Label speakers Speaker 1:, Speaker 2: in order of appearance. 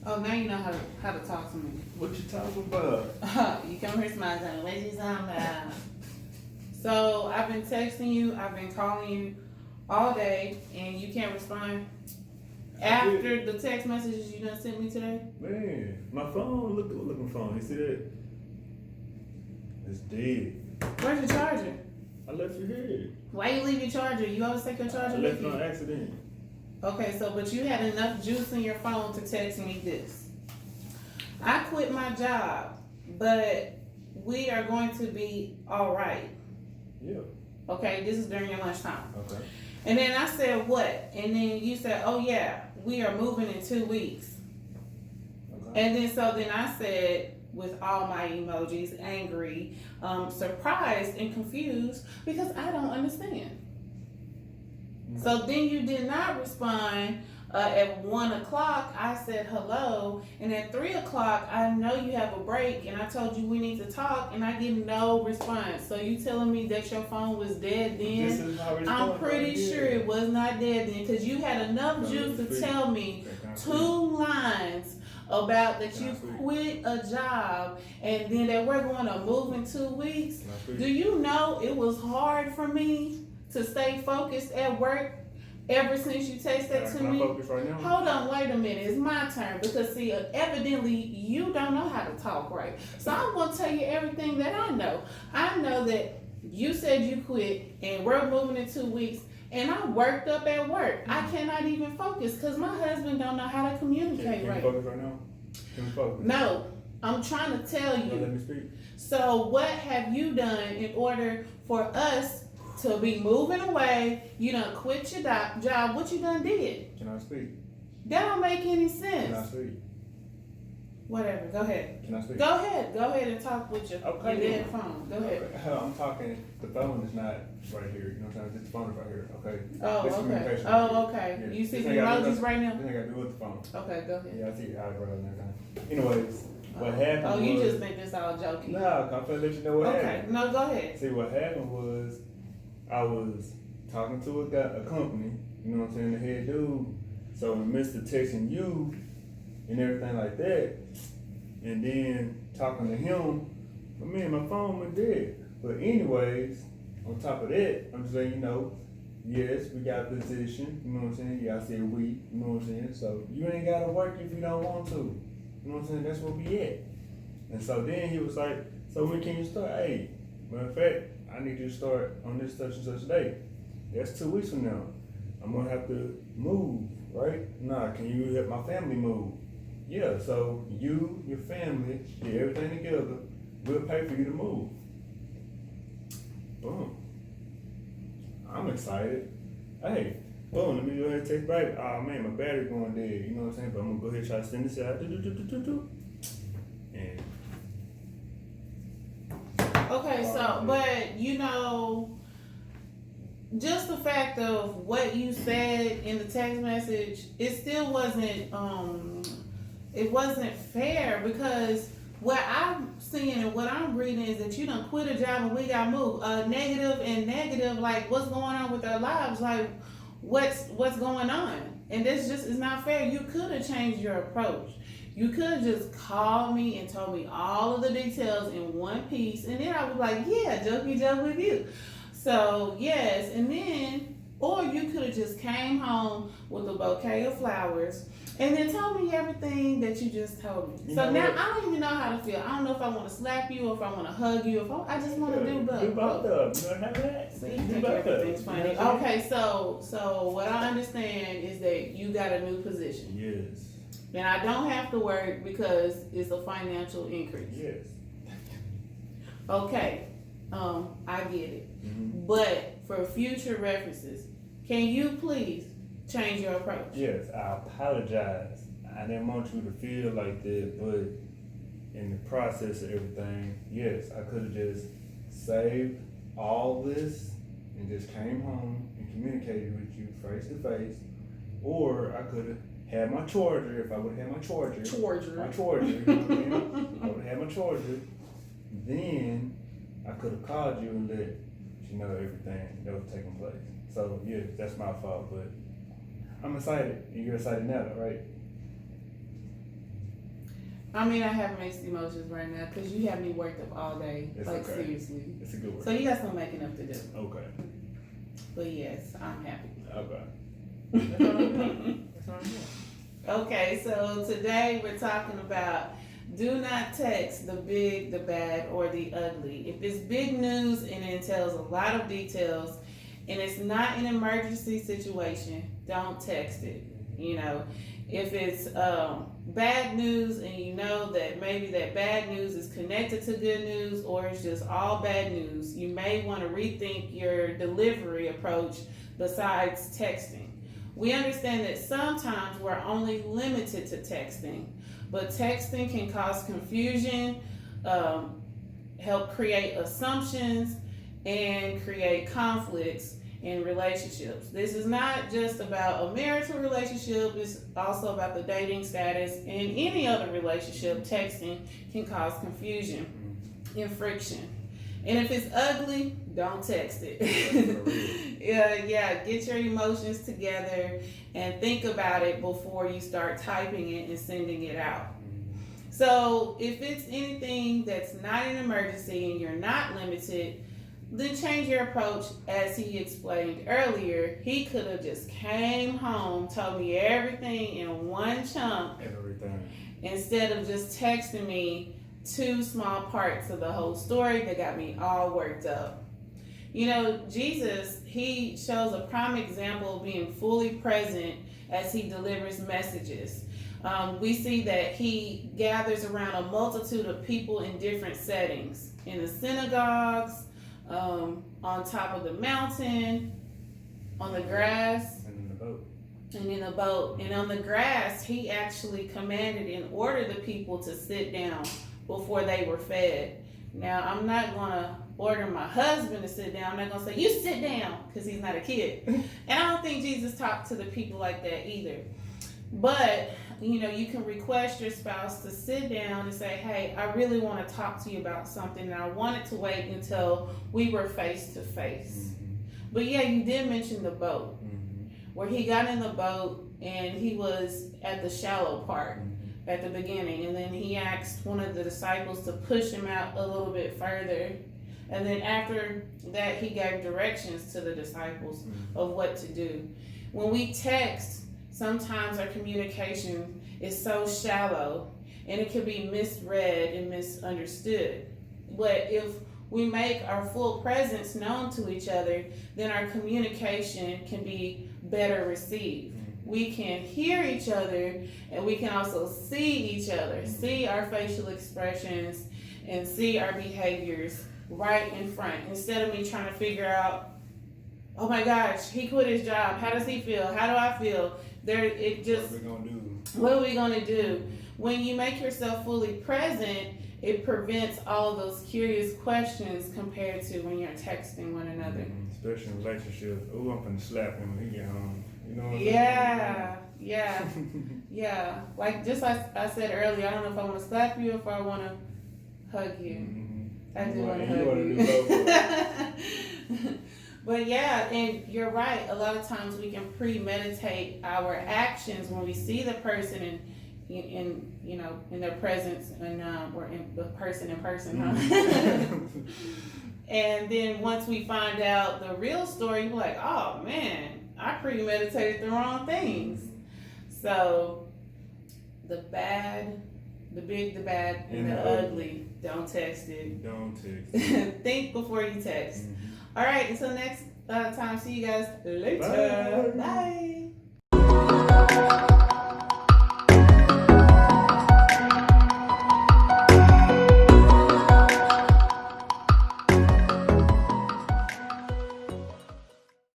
Speaker 1: Oh, now you know how to talk to me.
Speaker 2: What you talking about?
Speaker 1: You come here smiling. What you talking about? So I've been texting you. I've been calling you all day, and you can't respond. After the text messages you done sent me today.
Speaker 2: Man, my phone, look looking phone. You see that? It's dead.
Speaker 1: Where's your charger?
Speaker 2: I left it here.
Speaker 1: Why you leave your charger? You always take your charger
Speaker 2: I
Speaker 1: with
Speaker 2: left it
Speaker 1: you.
Speaker 2: on accident.
Speaker 1: Okay, so but you had enough juice in your phone to text me this. I quit my job, but we are going to be all right.
Speaker 2: Yeah.
Speaker 1: Okay, this is during your lunchtime.
Speaker 2: Okay.
Speaker 1: And then I said, what? And then you said, oh yeah, we are moving in 2 weeks.
Speaker 2: Okay.
Speaker 1: And then I said, with all my emojis, angry, surprised, and confused because I don't understand.
Speaker 2: Mm-hmm.
Speaker 1: So then you did not respond. At 1 o'clock, I said hello, and at 3 o'clock, I know you have a break, and I told you we need to talk, and I get no response. So you telling me that your phone was dead then? I'm pretty sure it was not dead then, because you had enough juice to tell me 2 lines about that you quit a job, and then that we're going to move in 2 weeks. Do you know it was hard for me to stay focused at work? Ever since you text that to me,
Speaker 2: right now?
Speaker 1: hold on, wait a minute, it's my turn because see, evidently you don't know how to talk right. So I'm gonna tell you everything that I know. I know that you said you quit and we're moving in 2 weeks, and I'm worked up at work. I cannot even focus because my husband don't know how to communicate right.
Speaker 2: Can we focus right now? Can we focus?
Speaker 1: No, I'm trying to tell you.
Speaker 2: Let me speak.
Speaker 1: So what have you done in order for us to be moving away? You done quit your job. What you done did?
Speaker 2: Can I speak?
Speaker 1: That don't make any sense.
Speaker 2: Can I speak?
Speaker 1: Whatever. Go ahead.
Speaker 2: Can I speak?
Speaker 1: Go ahead and talk with your dead phone. Go ahead.
Speaker 2: Okay. I'm talking. The phone is not right here. You know what I'm saying? The phone is right here. Okay.
Speaker 1: Oh,
Speaker 2: This
Speaker 1: okay.
Speaker 2: communication right
Speaker 1: Oh,
Speaker 2: here.
Speaker 1: okay.
Speaker 2: Yeah.
Speaker 1: You see
Speaker 2: This
Speaker 1: the
Speaker 2: ain't got
Speaker 1: emojis right now?
Speaker 2: This ain't got to do with the phone.
Speaker 1: Okay, go ahead.
Speaker 2: Yeah, I see how I brought it and everything. Anyways, what happened was...
Speaker 1: Oh, you just think this all jokey.
Speaker 2: No, I'm finna let you know what happened.
Speaker 1: Okay, no, go ahead.
Speaker 2: See, what happened was I was talking to a company, you know what I'm saying, the head dude. So in the midst of texting you and everything like that, and then talking to him, my phone went dead. But anyways, on top of that, I'm just saying, yes, we got a position, you know what I'm saying? Yeah, I said we, you know what I'm saying? So you ain't gotta work if you don't want to. You know what I'm saying? That's where we at. And so then he was like, so when can you start? Hey, matter of fact, I need you to start on this such and such day. That's 2 weeks from now. I'm gonna have to move, right? Nah, can you help my family move? Yeah, so you, your family, get everything together, we'll pay for you to move. Boom. I'm excited. Hey, boom, let me go ahead and text back. Oh man, my battery going dead, you know what I'm saying? But I'm gonna go ahead and try to send this out. And
Speaker 1: Okay, so, but just the fact of what you said in the text message, it still wasn't fair because what I'm seeing and what I'm reading is that you done quit a job and we got moved. Negative, like what's going on with our lives, like what's going on, and this just is not fair. You could have changed your approach. You could have just called me and told me all of the details in one piece, and then I was like, yeah, jokey joke with you. So, yes, and then, or you could have just came home with a bouquet of flowers and then told me everything that you just told me. So now I don't even know how to feel. I don't know if I want to slap you or if I want to hug you. I just want to do both.
Speaker 2: Do both of them. You know how that?
Speaker 1: See, you think everything's funny. Okay, so what I understand is that you got a new position.
Speaker 2: Yes.
Speaker 1: And I don't have to work because it's a financial increase.
Speaker 2: Yes.
Speaker 1: Okay, I get it.
Speaker 2: Mm-hmm.
Speaker 1: But for future references, can you please change your approach?
Speaker 2: Yes, I apologize. I didn't want you to feel like that, but in the process of everything, yes, I could have just saved all this and just came home and communicated with you face to face, or I could have had my charger if I would have had my charger. My charger, you know what I mean? I would have had my charger. Then I could have called you and let you know everything that was taking place. So yeah, that's my fault, but I'm excited. And you're excited now, right?
Speaker 1: I mean, I have mixed emotions right now because you have me worked up all day.
Speaker 2: It's
Speaker 1: like,
Speaker 2: okay.
Speaker 1: seriously.
Speaker 2: It's a good word.
Speaker 1: So you got some making up to do.
Speaker 2: Okay.
Speaker 1: But yes, I'm happy.
Speaker 2: Okay. That's all I'm doing. That's all I'm doing.
Speaker 1: Okay, so today we're talking about do not text the big, the bad, or the ugly. If it's big news and it entails a lot of details and it's not an emergency situation, don't text it. You know, if it's bad news and you know that maybe that bad news is connected to good news or it's just all bad news, you may want to rethink your delivery approach besides texting. We understand that sometimes we're only limited to texting, but texting can cause confusion, help create assumptions, and create conflicts in relationships. This is not just about a marital relationship, it's also about the dating status. In any other relationship, texting can cause confusion and friction. And if it's ugly, don't text it. Yeah, get your emotions together and think about it before you start typing it and sending it out. So if it's anything that's not an emergency and you're not limited, then change your approach. As he explained earlier, he could have just came home, told me everything in one chunk,
Speaker 2: Everything.
Speaker 1: instead of just texting me 2 small parts of the whole story that got me all worked up. You know, Jesus, he shows a prime example of being fully present as he delivers messages. We see that he gathers around a multitude of people in different settings, in the synagogues, on top of the mountain, on the grass,
Speaker 2: And in the boat.
Speaker 1: and in a boat. And on the grass, he actually commanded and ordered the people to sit down before they were fed. Now, I'm not going to order my husband to sit down. I'm not going to say, you sit down, because he's not a kid. And I don't think Jesus talked to the people like that either. But, you know, you can request your spouse to sit down and say, hey, I really want to talk to you about something, and I wanted to wait until we were face to face. But yeah, you did mention the boat, where he got in the boat and he was at the shallow part at the beginning, and then he asked one of the disciples to push him out a little bit further, and then after that he gave directions to the disciples of what to do. When we text, sometimes our communication is so shallow and it can be misread and misunderstood. But if we make our full presence known to each other, then our communication can be better received. We can hear each other, and we can also see each other, see our facial expressions, and see our behaviors right in front. Instead of me trying to figure out, oh my gosh, he quit his job. How does he feel? How do I feel?
Speaker 2: What are we gonna do?
Speaker 1: What are we gonna do? When you make yourself fully present, it prevents all of those curious questions compared to when you're texting one another.
Speaker 2: Especially in relationships. Oh, I'm gonna slap him when he get home. You know what I'm
Speaker 1: Yeah. Yeah. Like just like I said earlier, I don't know if I want to slap you or if I want to hug you. I do want to hug you. But yeah, and you're right. A lot of times we can premeditate our actions when we see the person in you know, in their presence, and or in the person in person, huh? And then once we find out the real story, we're like, oh man, I premeditated the wrong things. So the bad, the big, the bad, and the ugly, don't text it.
Speaker 2: Don't text.
Speaker 1: Think before you text. All right, until next time, see you guys later.
Speaker 2: Bye.
Speaker 1: Bye.